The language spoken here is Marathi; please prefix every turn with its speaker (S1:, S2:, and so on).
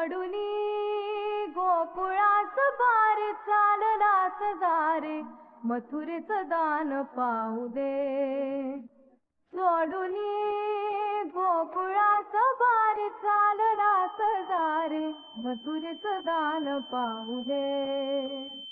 S1: सोडूनी गोकुळास बार चाललास दारे मथुरेचं दान पाहू दे. सोडूनी गोकुळास बार चाललास दारे मथुरेचं दान पाहू दे.